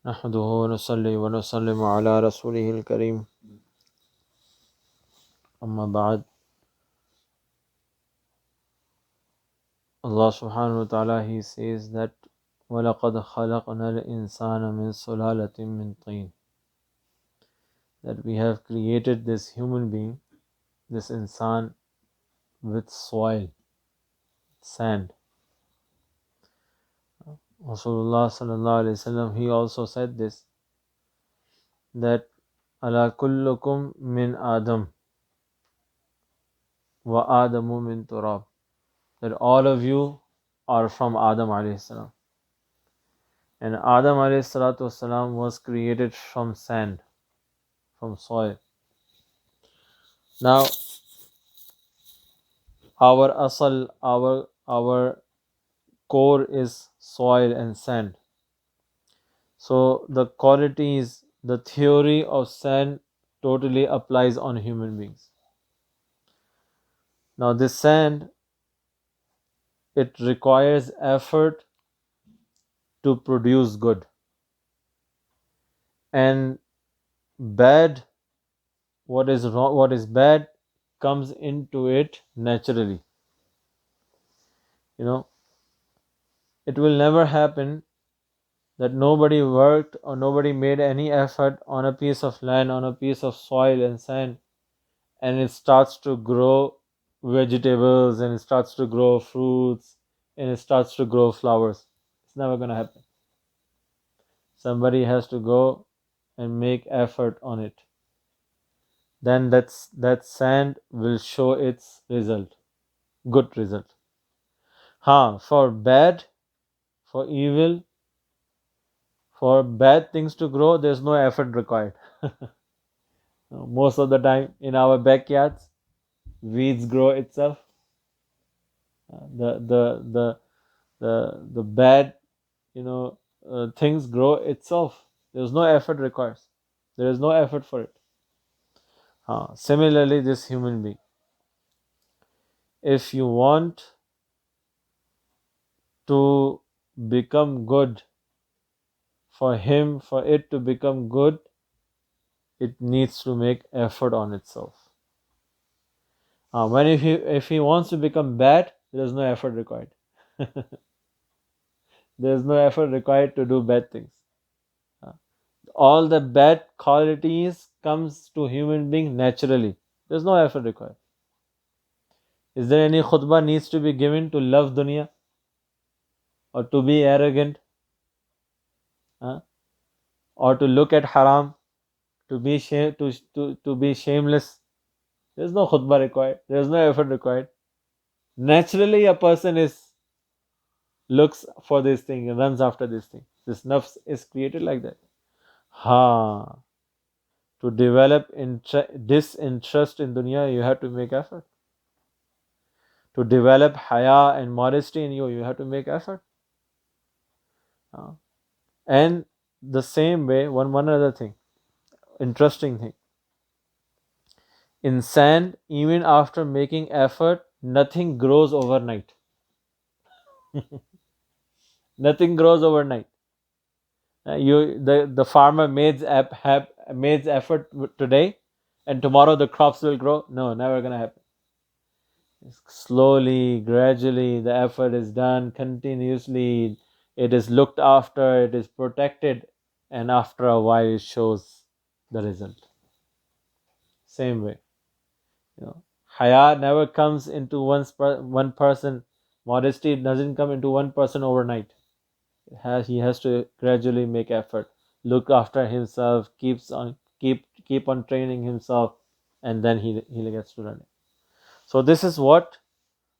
نحمده ونصلي ونسلم على رسوله الكريم أما بعد. Allah subhanahu wa ta'ala, He says that وَلَقَدْ خَلَقْنَا الْإِنسَانَ مِنْ سُلَالَةٍ مِنْ طِينٍ, that we have created this human being, this insan, with soil, sand. Rasulullah sallallahu alayhi wasallam, he also said this, that ala kullukum min Adam wa Adamu min turab, that all of you are from Adam alayhi salam. And Adam alayhi salatu wasalam was created from sand, from soil. Now, our asal, our core is soil and sand. So the qualities, the theory of sand totally applies on human beings. Now this sand, it requires effort to produce good, and bad, what is wrong, what is bad comes into it naturally. It will never happen that nobody worked or nobody made any effort on a piece of land, on a piece of soil and sand, and it starts to grow vegetables, and it starts to grow fruits, and it starts to grow flowers. It's never going to happen. Somebody has to go and make effort on it. Then that sand will show its result, good result. For bad, for evil, for bad things to grow, there's no effort required. Most of the time in our backyards, weeds grow itself. The bad, things grow itself. There's no effort required. There is no effort for it. Similarly, this human being, if you want to become good, for it to become good, it needs to make effort on itself. When if he wants to become bad, there is no effort required. There is no effort required to do bad things. All the bad qualities comes to human being naturally. There is no effort required. Is there any khutbah needs to be given to love dunya, or to be arrogant, or to look at haram, to be to be shameless? There is no khutbah required. There is no effort required. Naturally, a person looks for this thing and runs after this thing. This nafs is created like that. To develop disinterest in dunya, you have to make effort. To develop haya and modesty in you, you have to make effort. And the same way, one other thing, interesting thing. In sand, even after making effort, nothing grows overnight. Nothing grows overnight. The farmer made effort today, and tomorrow the crops will grow. No, never gonna happen. Slowly, gradually, the effort is done continuously. It is looked after, it is protected, and after a while it shows the result. Same way, haya never comes into one person. Modesty doesn't come into one person overnight. He has to gradually make effort, look after himself, keep on training himself, and then he gets to learn it. So this is what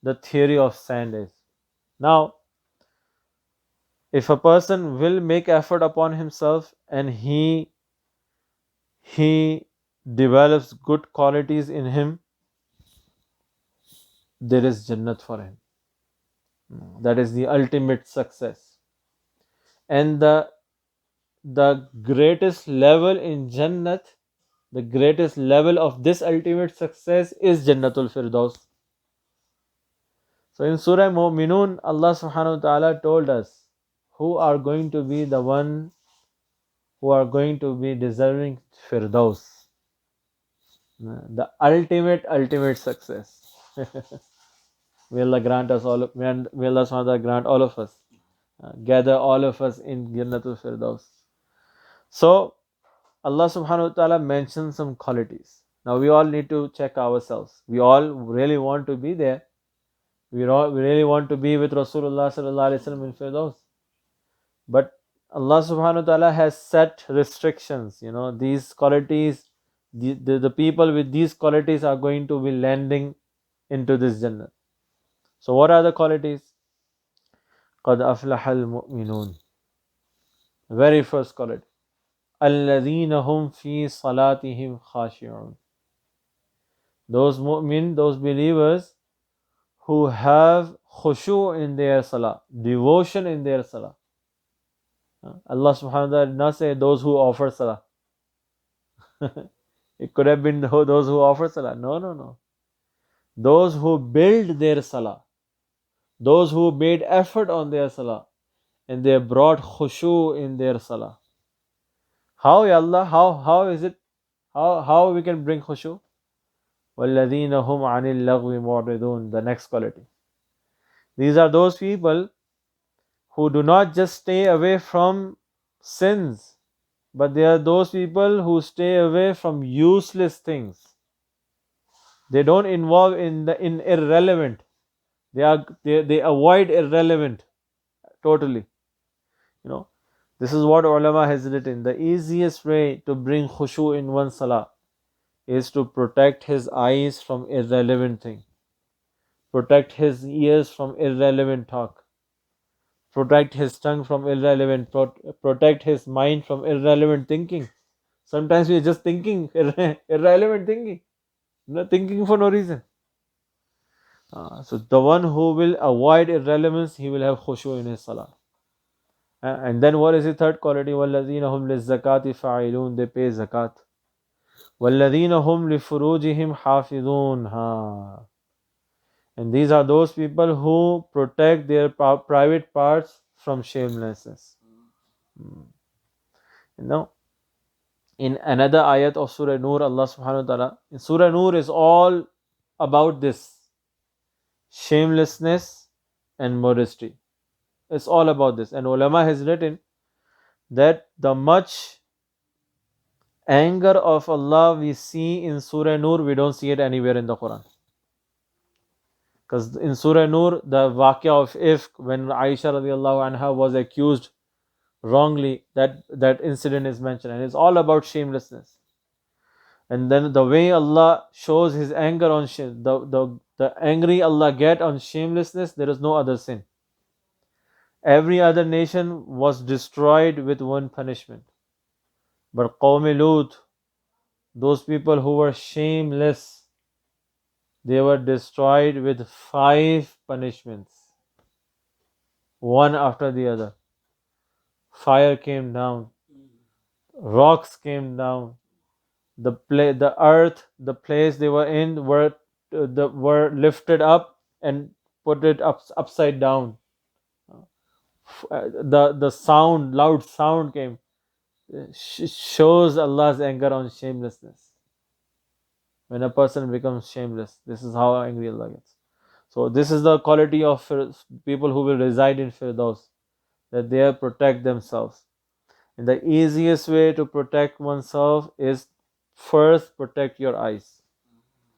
the theory of sand is. Now, if a person will make effort upon himself, and he develops good qualities in him, there is Jannat for him. That is the ultimate success. And the greatest level in Jannat, the greatest level of this ultimate success is Jannatul Firdaus. So in Surah Mu'minun, Allah subhanahu wa ta'ala told us who are going to be the one who are going to be deserving Firdaus, the ultimate success. May Allah grant us all. May Allah SWT grant all of us, gather all of us in Jannatul Firdaus. So Allah Subhanahu wa Taala mentions some qualities. Now we all need to check ourselves. We all really want to be there. We really want to be with Rasulullah Sallallahu Alaihi Wasallam in Firdaus. But Allah Subhanahu wa Taala has set restrictions. These qualities, the people with these qualities are going to be landing into this Jannah. So what are the qualities? قَدْ أَفْلَحَ الْمُؤْمِنُونَ. Very first quality. الَّذِينَ هُمْ فِي صَلَاتِهِمْ خَاشِعُونَ. Those mu'min, those believers who have khushu in their salah, devotion in their salah. Allah subhanahu wa ta'ala did not say those who offer salah. It could have been those who offer salah. No. Those who build their salah, those who made effort on their salah, and they brought khushu in their salah. How, Ya Allah? How is it? How we can bring khushu? وَالَّذِينَ هُمْ عَنِ اللَّغْوِ مُعْرِضُونَ. The next quality. These are those people who do not just stay away from sins, but they are those people who stay away from useless things. They don't involve in irrelevant. They avoid irrelevant totally. This is what ulama has written. The easiest way to bring khushu in one salah is to protect his eyes from irrelevant thing, protect his ears from irrelevant talk, protect his tongue from irrelevant, protect his mind from irrelevant thinking. Sometimes we are just thinking irrelevant thinking, thinking for no reason. So the one who will avoid irrelevance, he will have khushu in his salah. And then what is the third quality? وَالَّذِينَ هُمْ لِلزَّكَاةِ فَاعِلُونَ. They pay zakat. وَالَّذِينَ هُمْ لِفُرُوجِهِمْ حَافِظُونَ. And these are those people who protect their private parts from shamelessness. In another ayat of Surah Nur, Allah subhanahu wa ta'ala, in Surah Nur is all about this shamelessness and modesty. It's all about this. And ulama has written that the much anger of Allah we see in Surah Nur, we don't see it anywhere in the Quran. Because in Surah Nur, the waqia of Ifk, when Aisha radiallahu anha was accused wrongly, that incident is mentioned, and it's all about shamelessness. And then the way Allah shows His anger on the angry Allah get on shamelessness, there is no other sin. Every other nation was destroyed with one punishment. But Qawm Lut, those people who were shameless, they were destroyed with 5 punishments, one after the other. Fire came down, rocks came down, the earth, the place they were in, were lifted up and put it upside down. The sound, loud sound came. Shows Allah's anger on shamelessness. When a person becomes shameless, this is how angry Allah gets. So this is the quality of people who will reside in Firdaus, that they protect themselves. And the easiest way to protect oneself is first protect your eyes.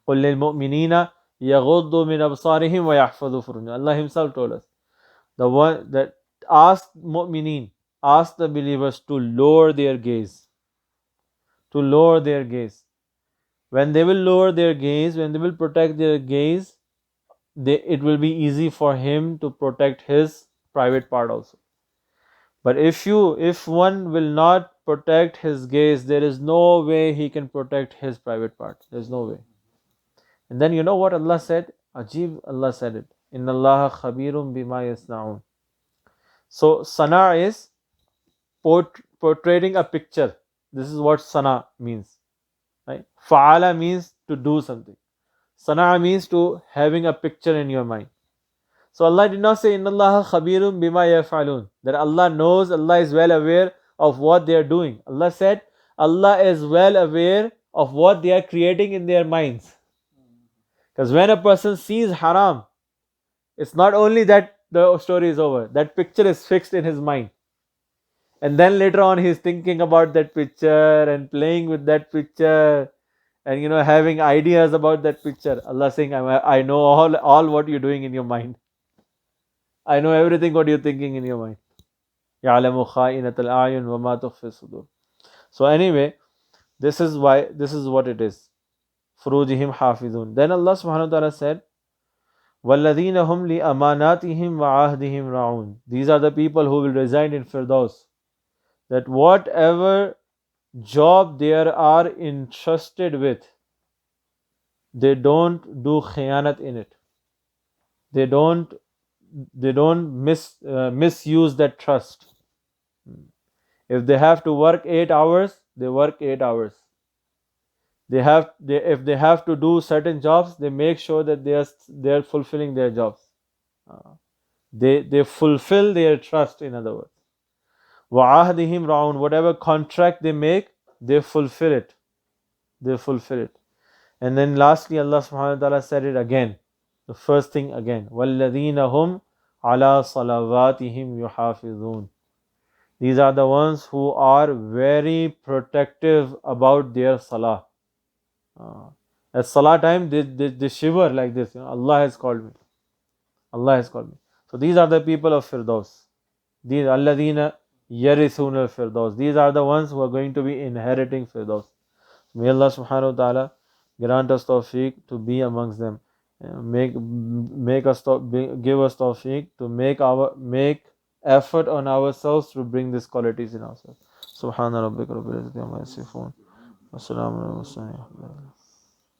قُلْ لِلْمُؤْمِنِينَ يَغُضُّوا مِنْ أَبْصَارِهِمْ وَيَحْفَظُوا فُرُوجَهُمْ. Allah Himself told us. The one that asked mu'mineen, ask the believers to lower their gaze. To lower their gaze. When they will lower their gaze, when they will protect their gaze, it will be easy for him to protect his private part also. But if one will not protect his gaze, there is no way he can protect his private part. There is no way. And then you know what Allah said? Ajib, Allah said it. Inna Allah khabirum bima yasna'un. So sana is portraying a picture. This is what sana means. Right? Fa'ala means to do something. Sana means to having a picture in your mind. So Allah did not say Inna Allah khabirum bima yaf'alun, that Allah knows, Allah is well aware of what they are doing. Allah said, Allah is well aware of what they are creating in their minds. Because when a person sees haram, it's not only that the story is over, that picture is fixed in his mind. And then later on, he's thinking about that picture and playing with that picture and having ideas about that picture. Allah saying, I know all what you're doing in your mind. I know everything what you're thinking in your mind. يَعْلَمُ خَائِنَةَ الْأَعْيُنِ وَمَا تُخْفِي الصُّدُورُ. So anyway, this is what it is. فُرُوجِهِمْ حَافِظُونَ. Then Allah subhanahu wa ta'ala said, وَالَّذِينَ هُمْ لِأَمَانَاتِهِمْ وَعَهْدِهِمْ رَعُونَ. These are the people who will reside in Firdaus. That whatever job they are entrusted with, they don't do khiyanat in it. They don't misuse that trust. If they have to work 8 hours, they work 8 hours. If they have to do certain jobs, they make sure that they are fulfilling their jobs. They fulfill their trust, in other words. وَعَهْدِهِمْ رَعُونَ. Whatever contract they make, they fulfill it. They fulfill it. And then lastly, Allah subhanahu wa ta'ala said it again. The first thing again. وَالَّذِينَ هُمْ عَلَى صَلَوَاتِهِمْ يُحَافِظُونَ. These are the ones who are very protective about their salah. At salah time, they shiver like this. Allah has called me. Allah has called me. So these are the people of Firdaus. These alladhina yarithuna al-Firdaus. These are the ones who are going to be inheriting Firdaus. May Allah subhanahu wa ta'ala grant us tawfiq to be amongst them. Give us tawfiq to make effort on ourselves to bring these qualities in ourselves. Subhana rabbika rabbil izzati amma yasifun. Wassalamu alaikum.